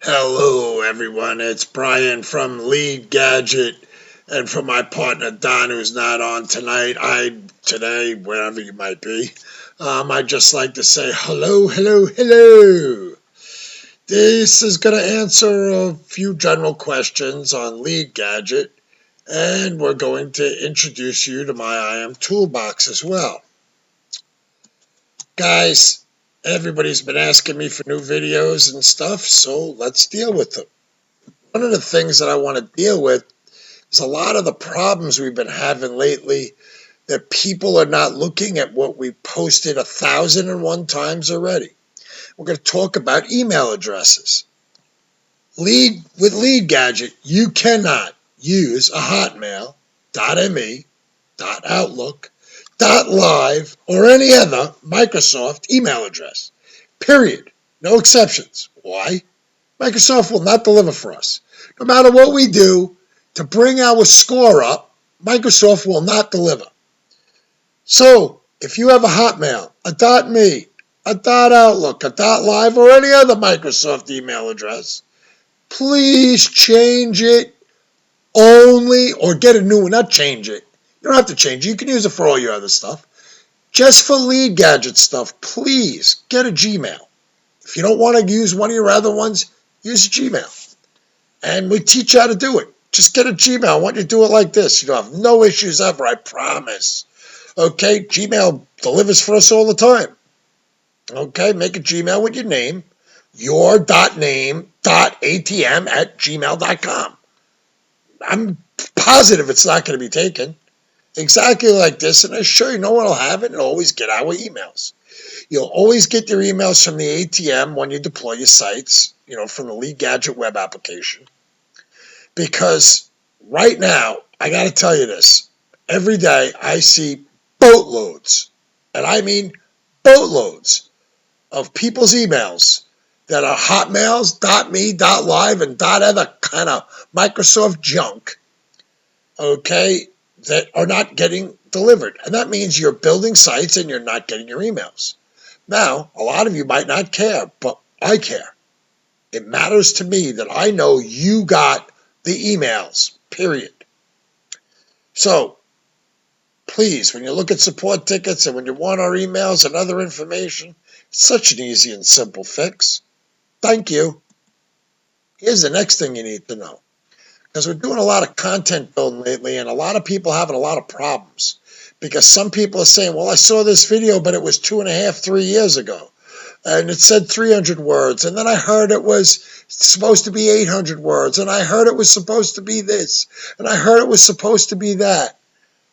Hello everyone, it's Brian from Lead Gadget, and for my partner Don, who's not on tonight, today, wherever you might be, I'd just like to say hello, hello, hello. This is going to answer a few general questions on Lead Gadget, and we're going to introduce you to my IM Toolbox as well. Guys, everybody's been asking me for new videos and stuff, so let's deal with them. One of the things that I want to deal with is a lot of the problems we've been having lately that people are not looking at what we posted 1,001 times already. We're going to talk about email addresses. With Lead Gadget, you cannot use a Hotmail, .me, .outlook, .live, or any other Microsoft email address. Period. No exceptions. Why? Microsoft will not deliver for us. No matter what we do to bring our score up, Microsoft will not deliver. So, if you have a Hotmail, a .me, a .outlook, a .live, or any other Microsoft email address, please change it only, or get a new one, not change it. You don't have to change it. You can use it for all your other stuff. Just for Lead Gadget stuff, please get a Gmail. If you don't want to use one of your other ones, use a Gmail. And we teach you how to do it. Just get a Gmail. I want you to do it like this. You'll have no issues ever, I promise. Okay, Gmail delivers for us all the time. Okay, make a Gmail with your name, your.name.atm@gmail.com. I'm positive it's not going to be taken. Exactly like this, and I'm sure you no one will have it and always get our emails. You'll always get your emails from the ATM when you deploy your sites, from the Lead Gadget web application. Because right now, I got to tell you this, every day I see boatloads, and I mean boatloads, of people's emails that are Hotmails, .me, .live, and .other kind of Microsoft junk, okay, that are not getting delivered. And that means you're building sites and you're not getting your emails. Now, a lot of you might not care, but I care. It matters to me that I know you got the emails, period. So, please, when you look at support tickets and when you want our emails and other information, it's such an easy and simple fix. Thank you. Here's the next thing you need to know. Because we're doing a lot of content building lately, and a lot of people having a lot of problems. Because some people are saying, well, I saw this video, but it was 2.5, 3 years ago. And it said 300 words. And then I heard it was supposed to be 800 words. And I heard it was supposed to be this. And I heard it was supposed to be that.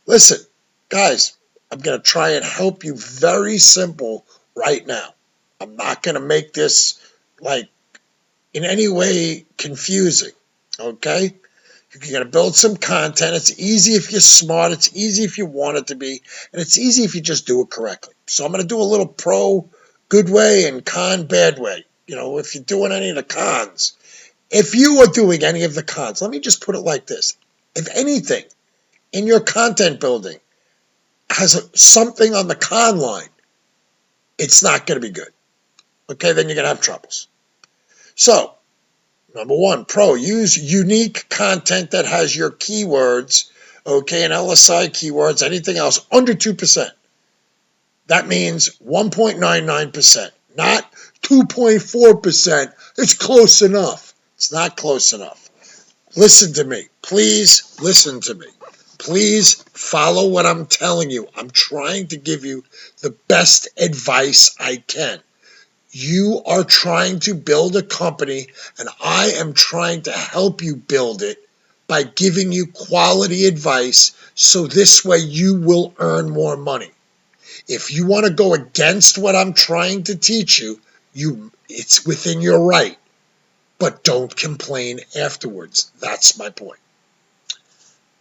Listen, guys, I'm going to try and help you very simple right now. I'm not going to make this, in any way confusing. Okay? You're going to build some content. It's easy if you're smart. It's easy if you want it to be. And it's easy if you just do it correctly. So I'm going to do a little pro good way and con bad way. If you're doing any of the cons. If you are doing any of the cons, let me just put it like this. If anything in your content building has something on the con line, it's not going to be good. Okay, then you're going to have troubles. So, number one, pro, use unique content that has your keywords, okay, and LSI keywords, anything else, under 2%. That means 1.99%, not 2.4%. It's close enough. It's not close enough. Listen to me. Please listen to me. Please follow what I'm telling you. I'm trying to give you the best advice I can. You are trying to build a company, and I am trying to help you build it by giving you quality advice so this way you will earn more money. If you want to go against what I'm trying to teach you, it's within your right. But don't complain afterwards. That's my point.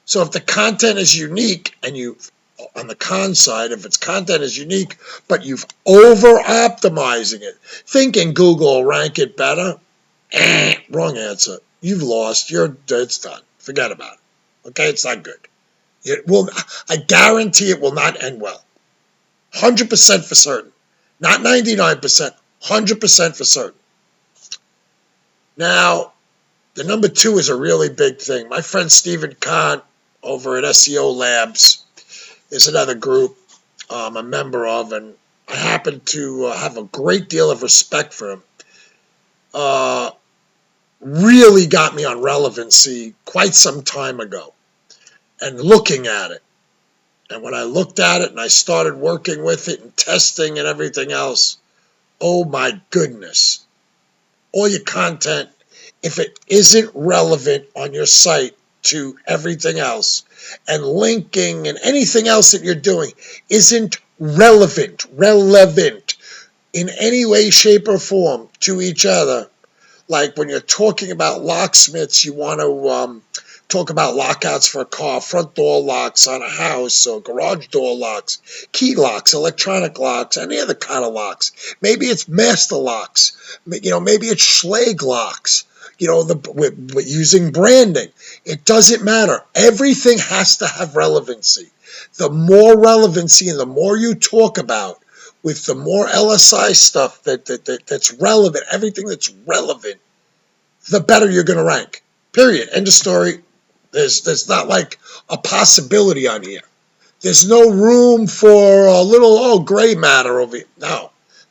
So if the content is unique and on the con side, if its content is unique, but you've over-optimizing it, thinking Google will rank it better, wrong answer. You've lost. It's done. Forget about it. Okay, it's not good. I guarantee it will not end well. 100% for certain. Not 99%, 100% for certain. Now, the number 2 is a really big thing. My friend Stephen Kahn over at SEO Labs is another group I'm a member of, and I happen to have a great deal of respect for him. Really got me on relevancy quite some time ago and looking at it. And when I looked at it and I started working with it and testing and everything else, oh my goodness. All your content, if it isn't relevant on your site to everything else, and linking and anything else that you're doing isn't relevant in any way, shape, or form to each other. Like when you're talking about locksmiths, you want to talk about lockouts for a car, front door locks on a house, or garage door locks, key locks, electronic locks, any other kind of locks. Maybe it's master locks. Maybe it's Schlage locks. With using branding. It doesn't matter. Everything has to have relevancy. The more relevancy and the more you talk about, with the more LSI stuff that's relevant, everything that's relevant, the better you're going to rank. Period. End of story. There's not like a possibility on here. There's no room for a little gray matter over here. No.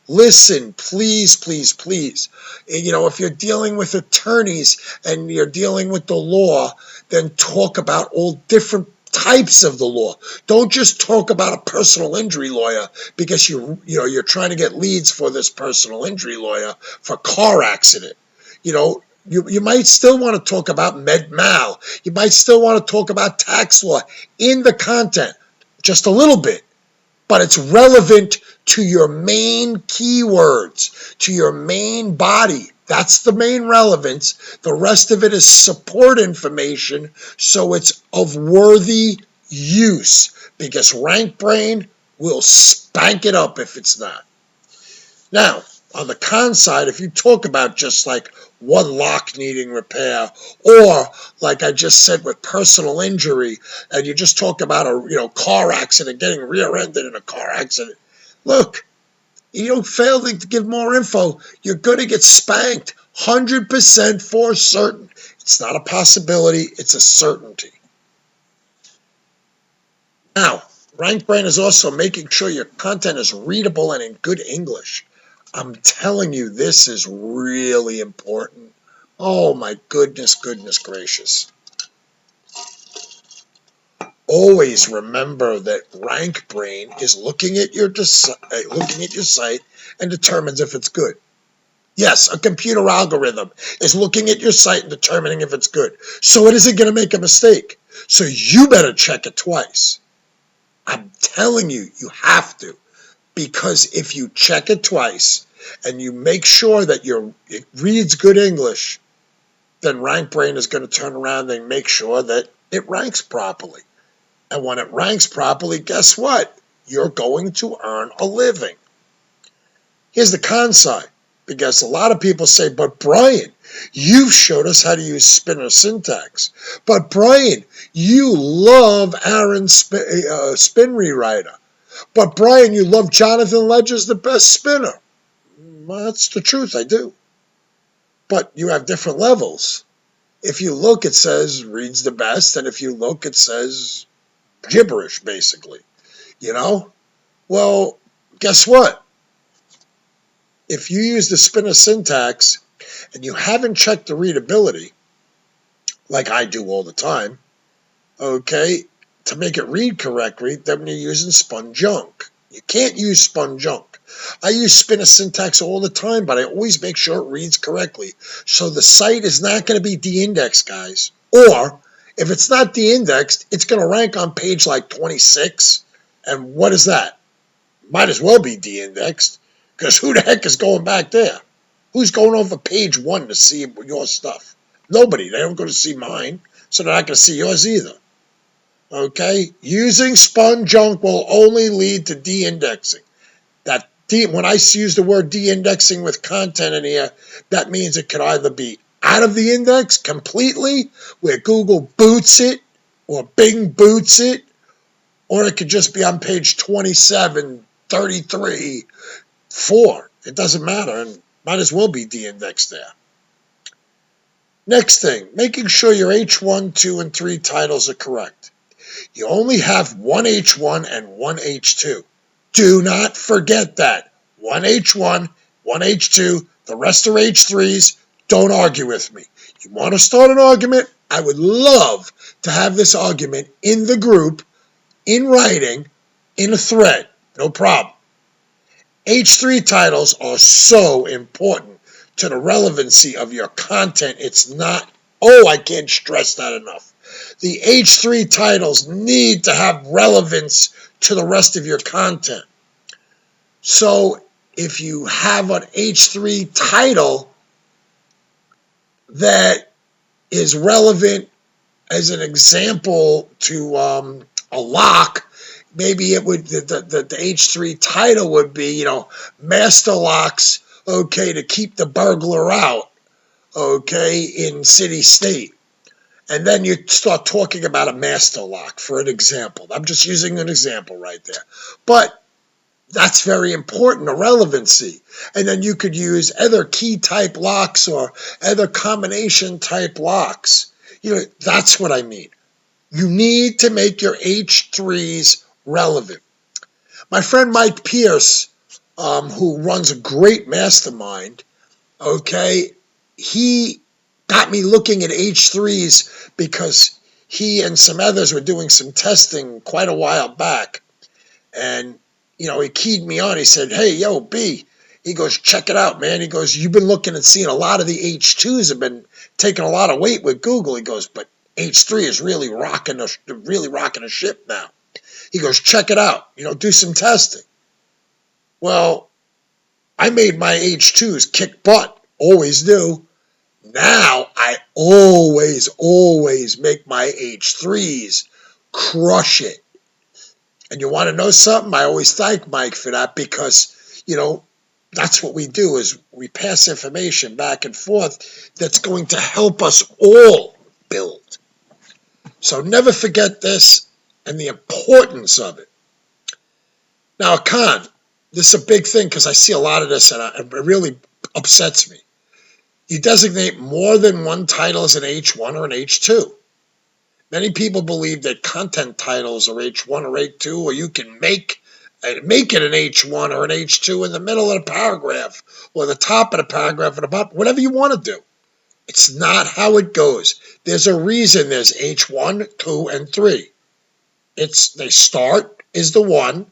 Listen, please, please, please. If you're dealing with attorneys and you're dealing with the law, then talk about all different types of the law. Don't just talk about a personal injury lawyer because you're trying to get leads for this personal injury lawyer for car accident. You might still want to talk about med mal. You might still want to talk about tax law in the content, just a little bit. But it's relevant to your main keywords, to your main body. That's the main relevance. The rest of it is support information, so it's of worthy use, because RankBrain will spank it up if it's not. Now, on the con side, if you talk about just like one lock needing repair, or like I just said with personal injury, and you just talk about a car accident, getting rear-ended in a car accident, look, you don't fail to give more info, you're going to get spanked 100% for certain. It's not a possibility, it's a certainty. Now, RankBrain is also making sure your content is readable and in good English. I'm telling you, this is really important. Oh my goodness gracious. Always remember that RankBrain is looking at your site and determines if it's good. Yes, a computer algorithm is looking at your site and determining if it's good. So it isn't going to make a mistake. So you better check it twice. I'm telling you, you have to. Because if you check it twice and you make sure that it reads good English, then RankBrain is going to turn around and make sure that it ranks properly. And when it ranks properly, guess what? You're going to earn a living. Here's the con side, because a lot of people say, but Brian, you've showed us how to use spinner syntax. But Brian, you love Aaron's spin rewriter. But Brian, you love Jonathan Ledger's the best spinner. Well, that's the truth, I do. But you have different levels. If you look, it says reads the best, and if you look, it says gibberish, basically. Well, guess what? If you use the spinner syntax and you haven't checked the readability, like I do all the time, okay, to make it read correctly, then you're using spun junk. You can't use spun junk. I use spinner syntax all the time, but I always make sure it reads correctly. So the site is not going to be de-indexed, guys. Or, if it's not de-indexed, it's going to rank on page like 26. And what is that? Might as well be de-indexed, because who the heck is going back there? Who's going over page 1 to see your stuff? Nobody. They don't go to see mine, so they're not going to see yours either. Okay? Using spun junk will only lead to de-indexing. When I use the word de-indexing with content in here, that means it could either be out of the index completely, where Google boots it, or Bing boots it, or it could just be on page 27, 33, 4. It doesn't matter, and might as well be de-indexed there. Next thing, making sure your H1, 2, and 3 titles are correct. You only have one H1 and one H2. Do not forget that. One H1, one H2, the rest are H3s. Don't argue with me. You want to start an argument? I would love to have this argument in the group, in writing, in a thread. No problem. H3 titles are so important to the relevancy of your content. It's not, I can't stress that enough. The H3 titles need to have relevance to the rest of your content. So if you have an H3 title that is relevant, as an example, to a lock, maybe it would the H3 title would be, master locks, to keep the burglar out, in city state. And then you start talking about a master lock, for an example. I'm just using an example right there. But that's very important, the relevancy. And then you could use other key type locks or other combination type locks. That's what I mean. You need to make your H3s relevant. My friend Mike Pierce, who runs a great mastermind, he got me looking at H3s because he and some others were doing some testing quite a while back. And, he keyed me on. He said, "Hey, yo, B," he goes, "check it out, man." He goes, "You've been looking and seeing a lot of the H2s have been taking a lot of weight with Google." He goes, "But H3 is really rocking a ship now." He goes, "Check it out, do some testing." Well, I made my H2s kick butt, always do. Now I always make my H3s crush it. And you want to know something? I always thank Mike for that because, that's what we do is we pass information back and forth that's going to help us all build. So never forget this and the importance of it. Now, Khan, this is a big thing because I see a lot of this and it really upsets me. You designate more than one title as an H1 or an H2. Many people believe that content titles are H1 or H2, or you can make it an H1 or an H2 in the middle of the paragraph or the top of the paragraph or the bottom, whatever you want to do. It's not how it goes. There's a reason there's H1, 2, and 3. They start is the 1.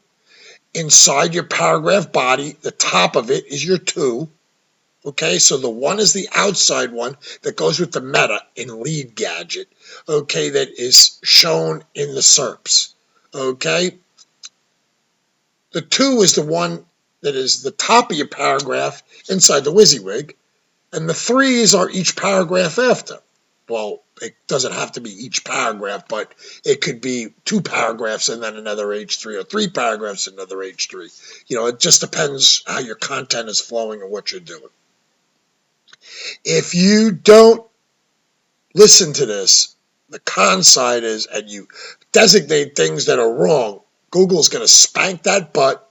Inside your paragraph body, the top of it is your 2. So the 1 is the outside one that goes with the meta in Lead Gadget, that is shown in the SERPs, The 2 is the one that is the top of your paragraph inside the WYSIWYG, and the 3s are each paragraph after. Well, it doesn't have to be each paragraph, but it could be 2 paragraphs and then another H3, or 3 paragraphs and another H3. It just depends how your content is flowing and what you're doing. If you don't listen to this, the con side is, and you designate things that are wrong, Google's going to spank that butt,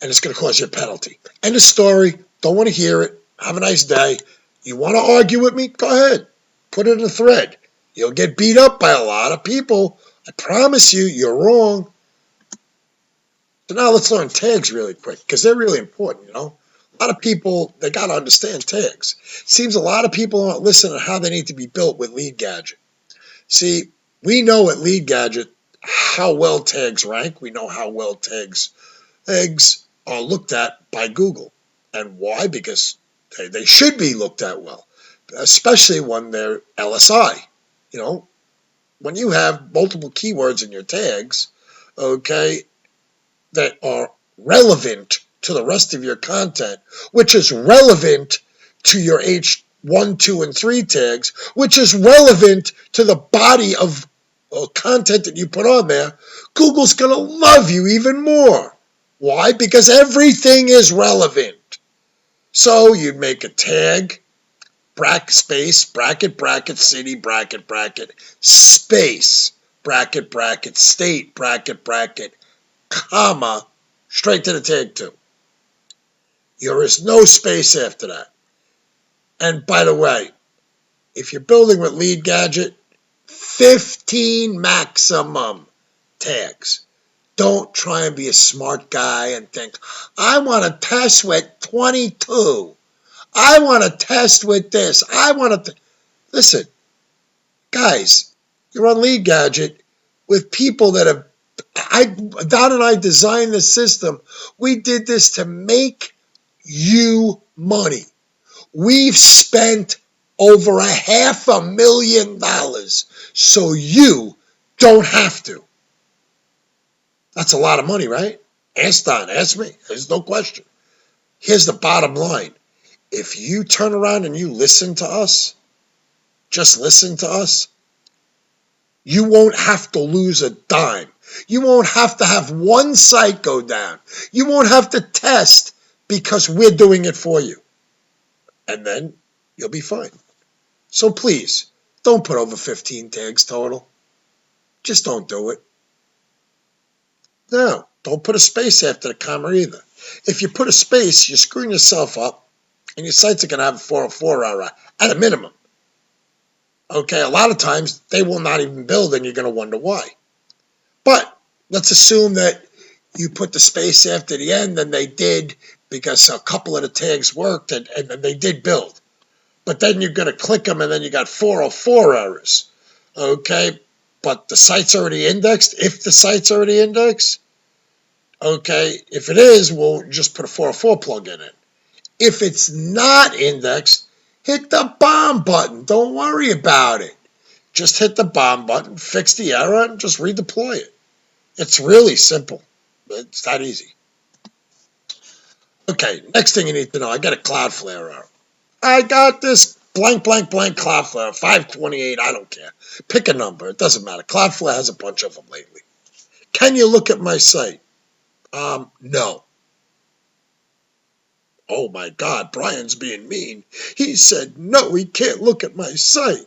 and it's going to cause you a penalty. End of story. Don't want to hear it. Have a nice day. You want to argue with me? Go ahead. Put it in a thread. You'll get beat up by a lot of people. I promise you, you're wrong. So now let's learn tags really quick, because they're really important, A lot of people, they got to understand tags. Seems a lot of people aren't listening to how they need to be built with Lead Gadget. See, we know at Lead Gadget how well tags rank. We know how well tags are looked at by Google. And why? Because they should be looked at well, especially when they're LSI. When you have multiple keywords in your tags, that are relevant to the rest of your content, which is relevant to your H1, 2, and 3 tags, which is relevant to the body of content that you put on there, Google's going to love you even more. Why? Because everything is relevant. So you'd make a tag, space, bracket, city, bracket, space, bracket, state, bracket, comma, straight to the tag 2. There is no space after that. And by the way, if you're building with Lead Gadget, 15 maximum tags. Don't try and be a smart guy and think, I want to test with 22. I want to test with this. Listen, guys, you're on Lead Gadget with people that have, Don and I designed this system. We did this to make you money. We've spent over $500,000 so you don't have to. That's a lot of money, right? Ask Don, ask me. There's no question. Here's the bottom line. If you turn around and you listen to us, just listen to us, you won't have to lose a dime. You won't have to have one site go down. You won't have to test because we're doing it for you. And then you'll be fine. So please, don't put over 15 tags total. Just don't do it. No, don't put a space after the comma either. If you put a space, you're screwing yourself up, and your sites are going to have a 404 error at a minimum. Okay, a lot of times they will not even build, and you're going to wonder why. But let's assume that you put the space after the end, and they did because a couple of the tags worked, and they did build. But then you're going to click them, and then you got 404 errors. Okay, but the site's already indexed. If the site's already indexed, okay, if it is, we'll just put a 404 plug in it. If it's not indexed, hit the bomb button. Don't worry about it. Just hit the bomb button, fix the error, and just redeploy it. It's really simple. It's that easy. Okay, next thing you need to know, I got a Cloudflare error. I got this blank Cloudflare, 528, I don't care. Pick a number, it doesn't matter. Cloudflare has a bunch of them lately. Can you look at my site? No. Oh my God, Brian's being mean. He said, no, he can't look at my site.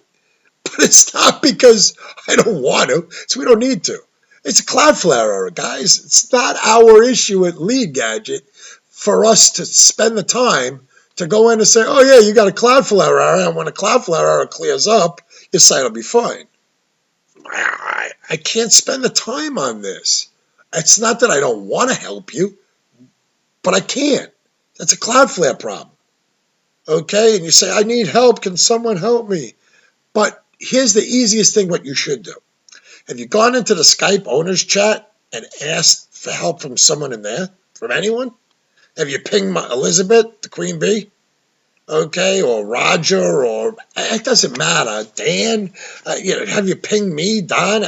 But it's not because I don't want to, it's we don't need to. It's a Cloudflare error, guys. It's not our issue at Lead Gadget for us to spend the time to go in and say, oh yeah, you got a Cloudflare error, and when a Cloudflare error clears up, your site will be fine. I can't spend the time on this. It's not that I don't want to help you, but I can't. That's a Cloudflare problem. Okay, and you say, I need help, can someone help me? But here's the easiest thing what you should do. Have you gone into the Skype owners chat and asked for help from someone in there? From anyone? Have you pinged Elizabeth, the Queen Bee? Okay, or Roger, or it doesn't matter. Dan, have you pinged me, Don?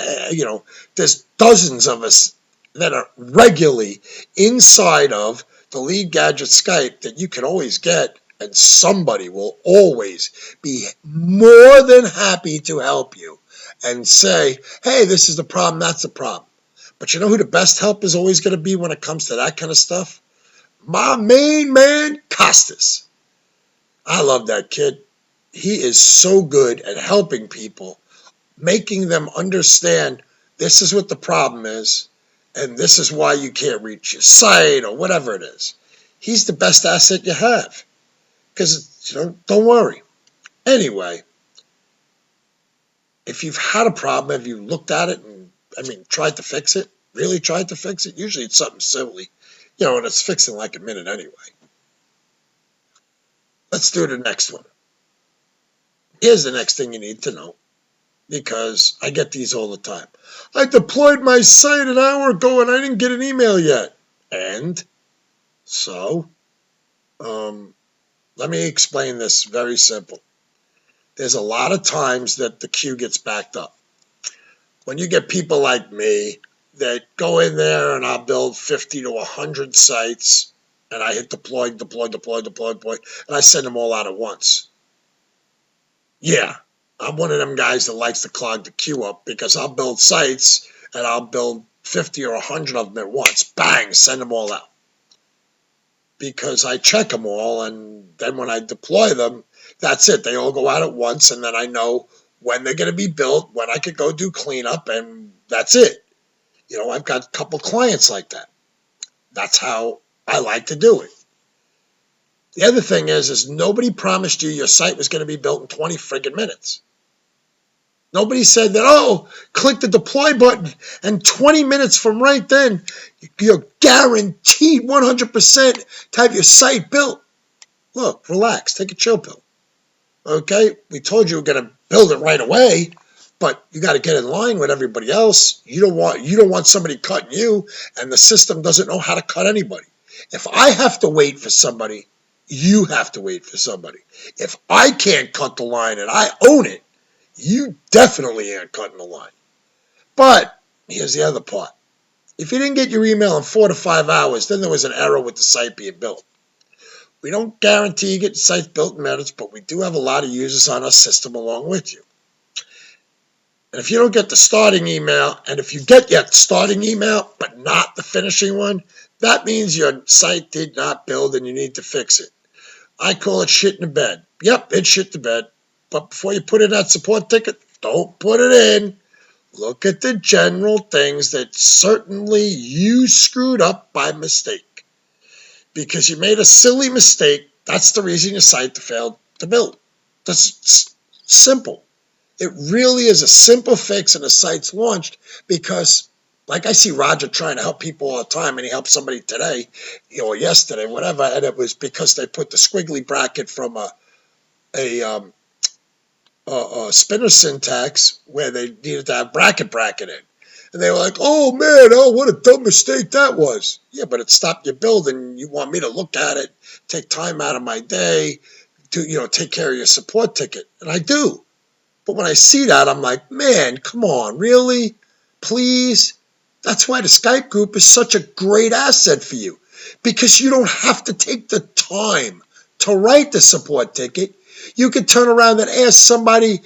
There's dozens of us that are regularly inside of the Lead Gadget Skype that you can always get, and somebody will always be more than happy to help you and say, hey, this is the problem, that's the problem. But you know who the best help is always going to be when it comes to that kind of stuff? My main man, Costas. I love that kid. He is so good at helping people, making them understand this is what the problem is, and this is why you can't reach your site or whatever it is. He's the best asset you have. Because, don't worry. Anyway, if you've had a problem, have you looked at it and, tried to fix it? Really tried to fix it? Usually it's something silly, and it's fixed in like a minute anyway. Let's do the next one. Here's the next thing you need to know, because I get these all the time. I deployed my site an hour ago and I didn't get an email yet. And so, let me explain this very simple. There's a lot of times that the queue gets backed up. When you get people like me that go in there and I'll build 50 to 100 sites, and I hit deploy, and I send them all out at once. Yeah, I'm one of them guys that likes to clog the queue up, because I'll build sites and I'll build 50 or 100 of them at once. Bang, send them all out. Because I check them all, and then when I deploy them, that's it. They all go out at once, and then I know when they're going to be built, when I could go do cleanup, and that's it. I've got a couple clients like that. That's how I like to do it. The other thing is nobody promised you your site was going to be built in 20 friggin' minutes. Nobody said that, oh, click the deploy button, and 20 minutes from right then, you're guaranteed 100% to have your site built. Look, relax, take a chill pill. Okay? We told you we're going to build it right away, but you got to get in line with everybody else. You don't want somebody cutting you, and the system doesn't know how to cut anybody. If I have to wait for somebody, you have to wait for somebody. If I can't cut the line and I own it, you definitely ain't cutting the line. But here's the other part. If you didn't get your email in 4 to 5 hours, then there was an error with the site being built. We don't guarantee you get the site built in minutes, but we do have a lot of users on our system along with you. And if you don't get the starting email, and if you get your starting email but not the finishing one, that means your site did not build and you need to fix it. I call it shit in the bed. Yep, it's shit in the bed. But before you put in that support ticket, don't put it in. Look at the general things that certainly you screwed up by mistake. Because you made a silly mistake, that's the reason your site failed to build. That's simple. It really is a simple fix and the site's launched because, like I see Roger trying to help people all the time, and he helped somebody today, or yesterday, whatever, and it was because they put the squiggly bracket from a spinner syntax where they needed to have bracket in. And they were like, oh man, oh, what a dumb mistake that was. Yeah, but it stopped your build and you want me to look at it, take time out of my day to, take care of your support ticket. And I do. But when I see that, I'm like, man, come on, really? Please? That's why the Skype group is such a great asset for you. Because you don't have to take the time to write the support ticket. You can turn around and ask somebody,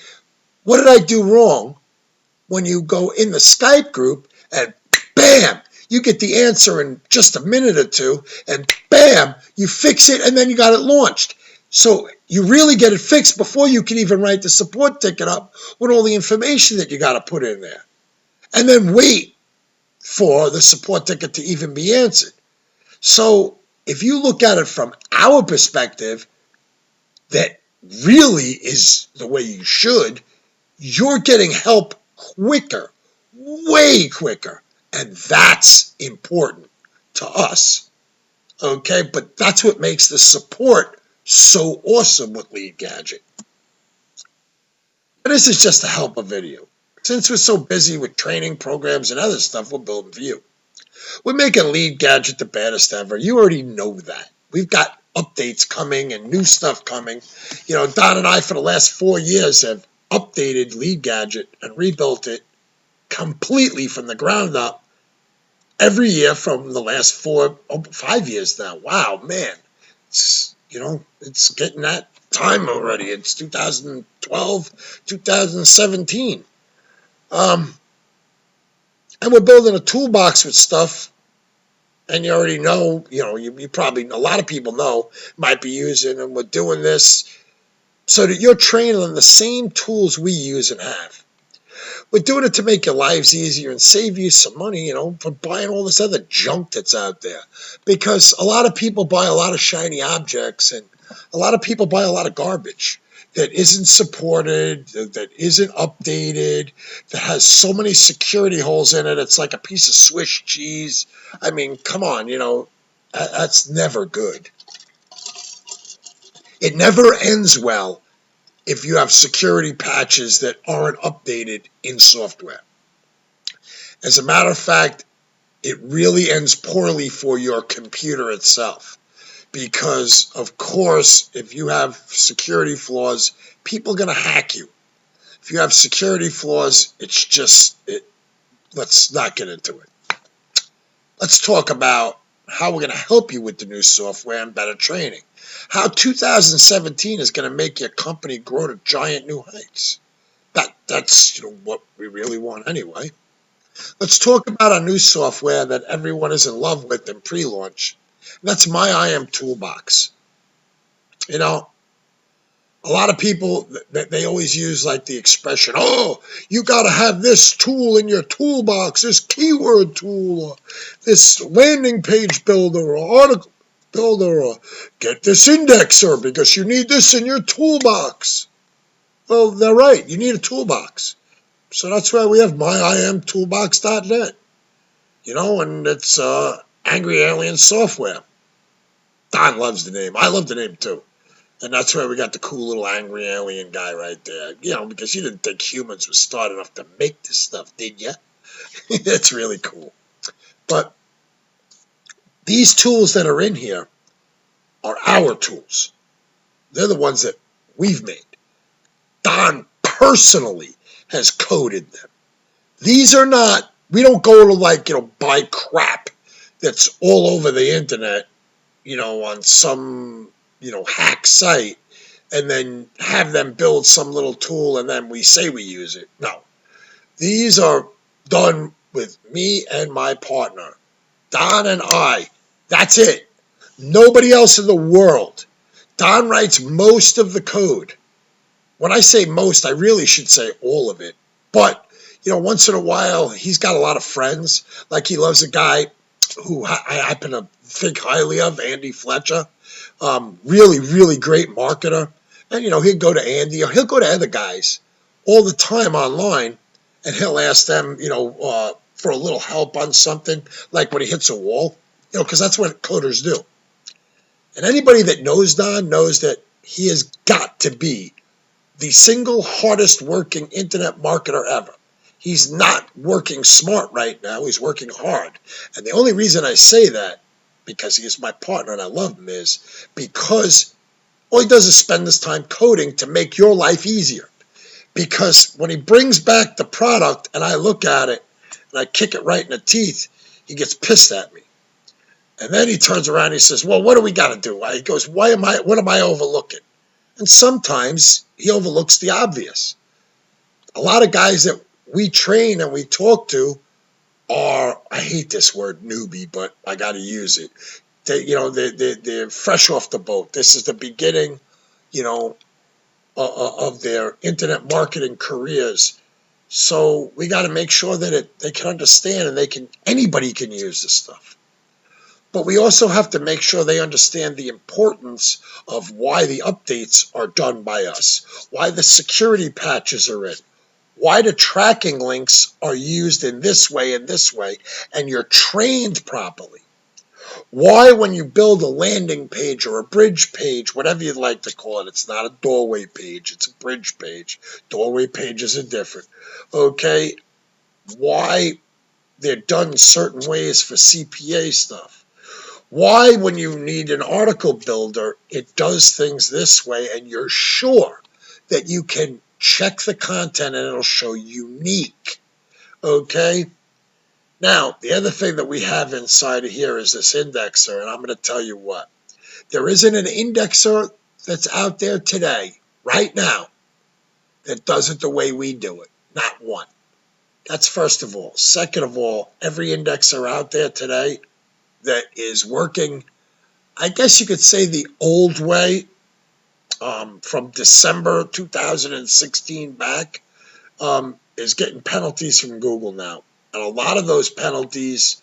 what did I do wrong? When you go in the Skype group and bam, you get the answer in just a minute or two and bam, you fix it and then you got it launched. So you really get it fixed before you can even write the support ticket up with all the information that you got to put in there. And then wait for the support ticket to even be answered. So if you look at it from our perspective, that really is the way you should. You're getting help quicker, way quicker, and that's important to us. Okay, but that's what makes the support so awesome with Lead Gadget. But this is just a helper video. Since we're so busy with training programs and other stuff, we're building for you. We're making Lead Gadget the baddest ever. You already know that. We've got updates coming and new stuff coming. Don and I for the last 4 years have updated Lead Gadget and rebuilt it completely from the ground up every year from the last 5 years now. Wow, man. It's getting that time already. It's 2012, 2017. And we're building a toolbox with stuff. And you already know, you probably, a lot of people know, might be using, and we're doing this so that you're trained on the same tools we use and have. We're doing it to make your lives easier and save you some money, for buying all this other junk that's out there. Because a lot of people buy a lot of shiny objects, and a lot of people buy a lot of garbage that isn't supported, that isn't updated, that has so many security holes in it, it's like a piece of Swiss cheese. I mean, come on, that's never good. It never ends well if you have security patches that aren't updated in software. As a matter of fact, it really ends poorly for your computer itself. Because, of course, if you have security flaws, people are going to hack you. If you have security flaws, let's not get into it. Let's talk about how we're going to help you with the new software and better training. How 2017 is going to make your company grow to giant new heights. That's what we really want anyway. Let's talk about our new software that everyone is in love with in pre-launch. That's my IM Toolbox. A lot of people, they always use like the expression, oh, you got to have this tool in your toolbox, this keyword tool, or this landing page builder or article. builder, or get this indexer because you need this in your toolbox. Well, they're right. You need a toolbox. So that's why we have myimtoolbox.net. And it's Angry Alien Software. Don loves the name. I love the name too. And that's where we got the cool little angry alien guy right there. Because you didn't think humans were smart enough to make this stuff, did you? It's really cool. But these tools that are in here are our tools. They're the ones that we've made. Don personally has coded them. These are not, we don't go to buy crap that's all over the internet, on some, hack site, and then have them build some little tool and then we say we use it. No. These are done with me and my partner, Don and I. That's it. Nobody else in the world. Don writes most of the code. When I say most, I really should say all of it. But, once in a while, he's got a lot of friends. Like he loves a guy who I happen to think highly of, Andy Fletcher. Really, really great marketer. And, he'll go to Andy or he'll go to other guys all the time online and he'll ask them, for a little help on something, like when he hits a wall, because that's what coders do. And anybody that knows Don knows that he has got to be the single hardest working internet marketer ever. He's not working smart right now. He's working hard. And the only reason I say that, because he is my partner and I love him, is because all he does is spend his time coding to make your life easier. Because when he brings back the product and I look at it and I kick it right in the teeth, he gets pissed at me. And then he turns around and he says, well, what do we got to do? He goes, what am I overlooking? And sometimes he overlooks the obvious. A lot of guys that we train and we talk to are, I hate this word newbie, but I got to use it. They're fresh off the boat. This is the beginning, of their internet marketing careers. So we got to make sure that they can understand and anybody can use this stuff. But we also have to make sure they understand the importance of why the updates are done by us, why the security patches are in, why the tracking links are used in this way and you're trained properly. Why, when you build a landing page or a bridge page, whatever you'd like to call it, it's not a doorway page, it's a bridge page. Doorway pages are different. Okay? Why they're done certain ways for CPA stuff. Why, when you need an article builder, it does things this way and you're sure that you can check the content and it'll show unique. Okay? Now, the other thing that we have inside of here is this indexer, and I'm going to tell you what. There isn't an indexer that's out there today, right now, that does it the way we do it. Not one. That's first of all. Second of all, every indexer out there today that is working, I guess you could say the old way, from December 2016 back, is getting penalties from Google now. And a lot of those penalties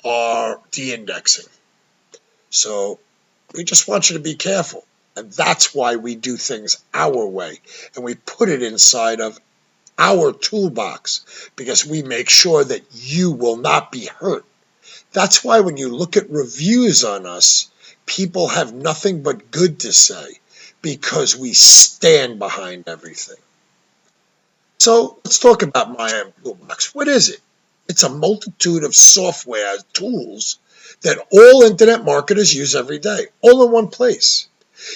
are de-indexing. So we just want you to be careful. And that's why we do things our way. And we put it inside of our toolbox because we make sure that you will not be hurt. That's why when you look at reviews on us, people have nothing but good to say because we stand behind everything. So let's talk about my IM Toolbox. What is it? It's a multitude of software tools that all internet marketers use every day, all in one place.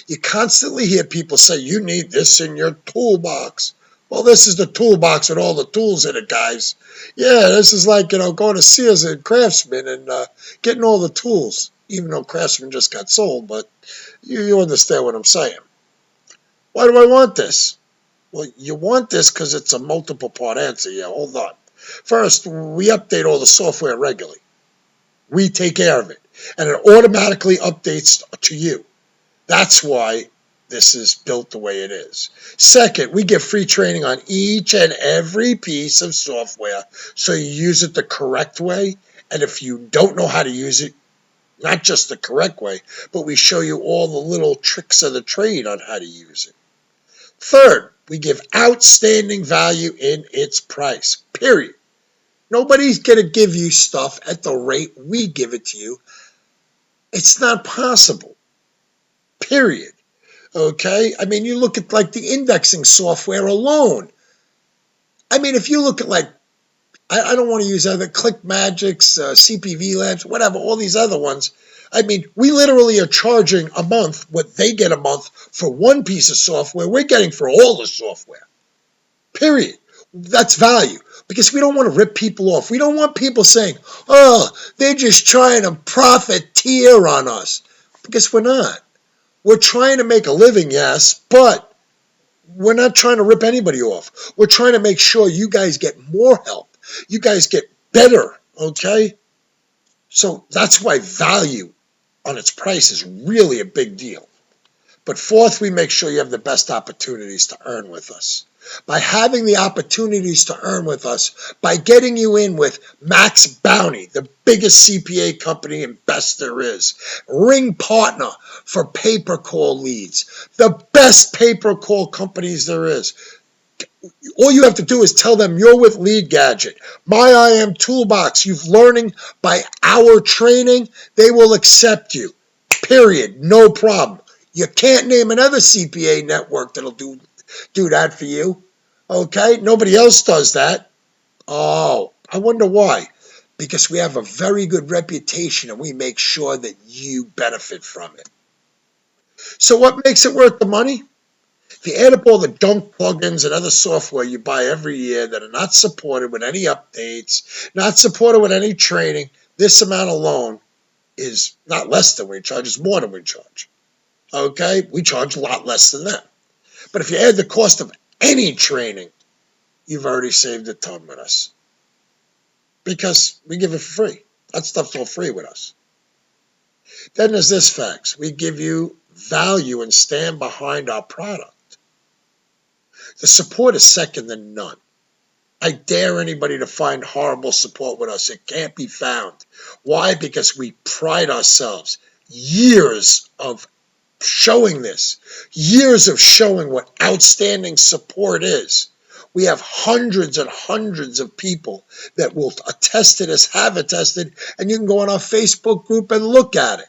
You constantly hear people say, you need this in your toolbox. Well, this is the toolbox with all the tools in it, guys. Yeah, this is like, going to Sears and Craftsman and getting all the tools, even though Craftsman just got sold, but you understand what I'm saying. Why do I want this? Well, you want this because it's a multiple part answer. Yeah, hold on. First, we update all the software regularly. We take care of it, and it automatically updates to you. That's why this is built the way it is. Second, we give free training on each and every piece of software so you use it the correct way, and if you don't know how to use it, Not just the correct way, but we show you all the little tricks of the trade on how to use it. Third, we give outstanding value in its price, period. Nobody's going to give you stuff at the rate we give it to you. It's not possible, period. Okay? I mean, you look at like the indexing software alone. I mean, if you look at like, I don't want to use other ClickMagics, CPV Labs, whatever, all these other ones. I mean, we literally are charging a month what they get a month for one piece of software. We're getting for all the software, period. That's value, because we don't want to rip people off. We don't want people saying, oh, they're just trying to profiteer on us, because we're not. We're trying to make a living, yes, but we're not trying to rip anybody off. We're trying to make sure you guys get more help. You guys get better, okay? So that's why value on its price is really a big deal. But fourth, we make sure you have the best opportunities to earn with us. By having the opportunities to earn with us, by getting you in with MaxBounty, the biggest CPA company and best there is, Ring Partner for pay-per-call leads, the best pay-per-call companies there is. All you have to do is tell them you're with Lead Gadget, my IM Toolbox. You've learning by our training. They will accept you, period, no problem. You can't name another CPA network that'll do that for you, okay? Nobody else does that. Oh, I wonder why. Because we have a very good reputation and we make sure that you benefit from it. So what makes it worth the money? If you add up all the junk plugins and other software you buy every year that are not supported with any updates, not supported with any training, this amount alone is not less than we charge, it's more than we charge. Okay? We charge a lot less than them. But if you add the cost of any training, you've already saved a ton with us. Because we give it for free. That stuff's all free with us. Then there's this fact. We give you value and stand behind our product. The support is second to none. I dare anybody to find horrible support with us. It can't be found. Why? Because we pride ourselves. Years of showing this. Years of showing what outstanding support is. We have hundreds and hundreds of people that will attest to this, have attested, and you can go on our Facebook group and look at it.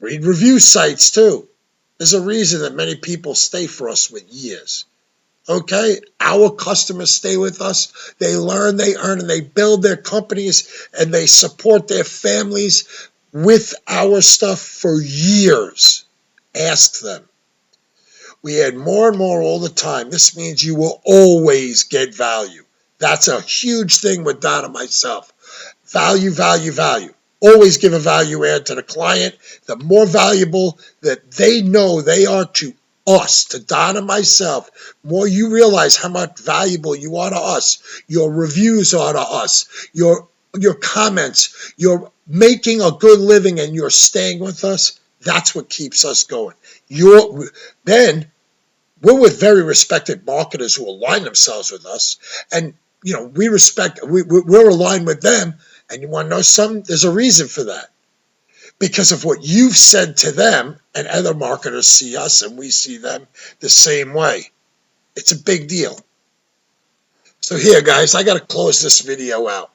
Read review sites too. There's a reason that many people stay for us with years. Okay? Our customers stay with us. They learn, they earn, and they build their companies, and they support their families with our stuff for years. Ask them. We add more and more all the time. This means you will always get value. That's a huge thing with Don and myself. Value, value, value. Always give a value add to the client. The more valuable that they know they are to us, to Don and myself, more you realize how much valuable you are to us. Your reviews are to us. Your comments. You're making a good living and you're staying with us. That's what keeps us going. Then we're with very respected marketers who align themselves with us, and we're aligned with them. And you want to know something? There's a reason for that. Because of what you've said to them, and other marketers see us and we see them the same way. It's a big deal. So here, guys, I got to close this video out.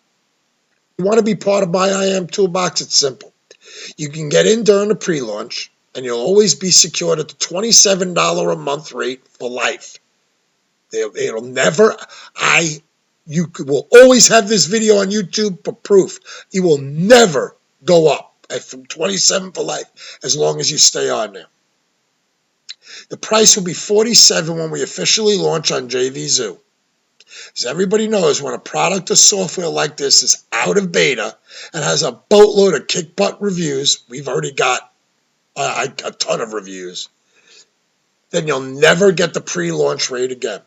You want to be part of my IM Toolbox? It's simple. You can get in during the pre-launch, and you'll always be secured at the $27 a month rate for life. It'll never... You will always have this video on YouTube for proof. It will never go up from $27 for life as long as you stay on there. The price will be $47 when we officially launch on JVZoo. As everybody knows, when a product or software like this is out of beta and has a boatload of kick-butt reviews, we've already got a ton of reviews, then you'll never get the pre-launch rate again.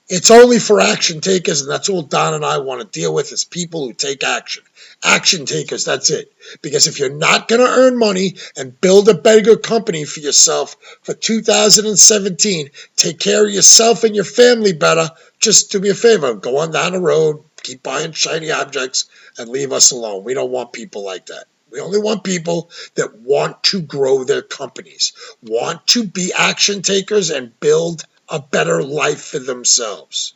It's only for action takers, and that's all Don and I want to deal with is people who take action. Action takers, that's it. Because if you're not going to earn money and build a bigger company for yourself for 2017, take care of yourself and your family better, just do me a favor. Go on down the road, keep buying shiny objects and leave us alone. We don't want people like that. We only want people that want to grow their companies, want to be action takers and build a better life for themselves.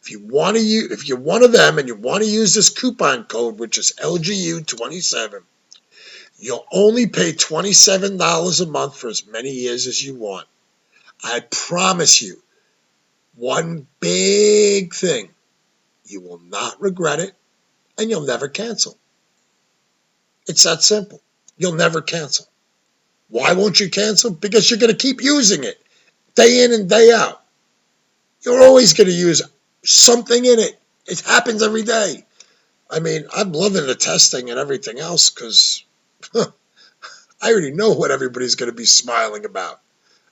If you're one of them and you want to use this coupon code, which is LGU27, you'll only pay $27 a month for as many years as you want. I promise you, one big thing, you will not regret it and you'll never cancel. It's that simple. You'll never cancel. Why won't you cancel? Because you're going to keep using it day in and day out. You're always going to use something in it. It happens every day. I mean, I'm loving the testing and everything else because I already know what everybody's going to be smiling about.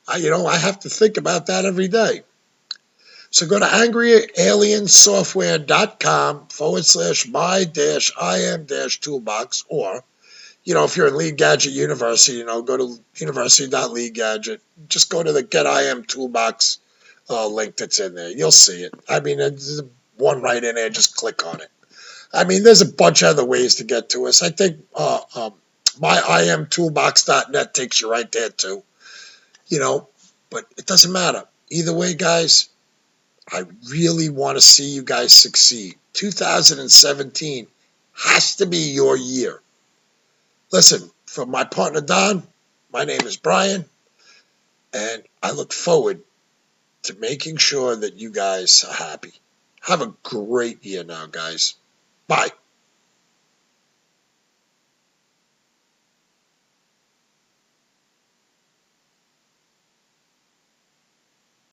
I have to think about that every day. So go to angryalienssoftware.com/my-im-toolbox, or, if you're in Lead Gadget University, go to university.leadgadget. Just go to the Get IM Toolbox link that's in there. You'll see it. I mean, there's one right in there. Just click on it. I mean, there's a bunch of other ways to get to us. I think myimtoolbox.net takes you right there, too. But it doesn't matter. Either way, guys, I really want to see you guys succeed. 2017 has to be your year. Listen, from my partner Don, my name is Brian, and I look forward to making sure that you guys are happy. Have a great year now, guys. Bye.